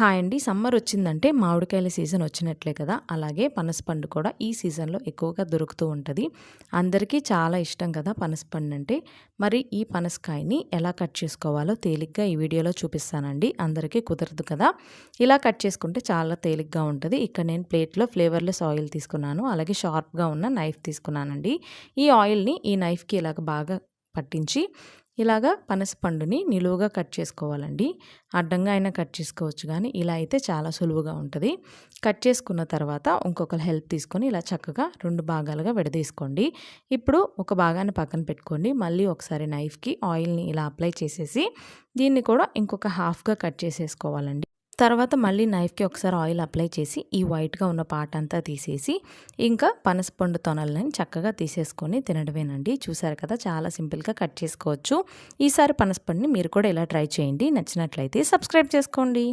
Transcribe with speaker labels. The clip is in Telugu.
Speaker 1: హాయ్ అండి. సమ్మర్ వచ్చిందంటే మామిడికాయల సీజన్ వచ్చినట్లే కదా! అలాగే పనసపండు కూడా ఈ సీజన్‌లో ఎక్కువగా దొరుకుతూ ఉంటది. అందరికీ చాలా ఇష్టం కదా పనసపండు అంటే. మరి ఈ పనసకాయని ఎలా కట్ చేసుకోవాలో తేలిగ్గా ఈ వీడియోలో చూపిస్తానండి. అందరికీ కుదరదు కదా! ఇలా కట్ చేసుకుంటే చాలా తేలిగ్గా ఉంటది. ఇక్కడ నేను ప్లేట్‌లో ఫ్లేవర్‌లెస్ ఆయిల్ తీసుకున్నాను. అలాగే షార్ప్‌గా ఉన్న నైఫ్ తీసుకున్నానండి. ఈ ఆయిల్‌ని ఈ నైఫ్‌కి ఇలాగ బాగా పట్టించి ఇలాగా పనసపండుని నిలువుగా కట్ చేసుకోవాలండి. అడ్డంగా అయినా కట్ చేసుకోవచ్చు కానీ ఇలా అయితే చాలా సులువుగా ఉంటుంది. కట్ చేసుకున్న తర్వాత ఇంకొకరి హెల్ప్ తీసుకొని ఇలా చక్కగా 2 భాగాలుగా విడదీసుకోండి. ఇప్పుడు ఒక భాగాన్ని పక్కన పెట్టుకోండి. మళ్ళీ ఒకసారి నైఫ్‌కి ఆయిల్‌ని ఇలా అప్లై చేసేసి దీన్ని కూడా ఇంకొక హాఫ్‌గా కట్ చేసేసుకోవాలండి. తర్వాత మళ్ళీ నైఫ్‌కి ఒకసారి ఆయిల్ అప్లై చేసి ఈ వైట్‌గా ఉన్న పార్ట్ అంతా తీసేసి ఇంకా పనసపండు తొనలని చక్కగా తీసేసుకొని తినడమేనండి. చూసారు కదా! చాలా సింపుల్‌గా కట్ చేసుకోవచ్చు. ఈసారి పనసపండుని మీరు కూడా ఇలా ట్రై చేయండి. నచ్చినట్లయితే సబ్స్క్రైబ్ చేసుకోండి.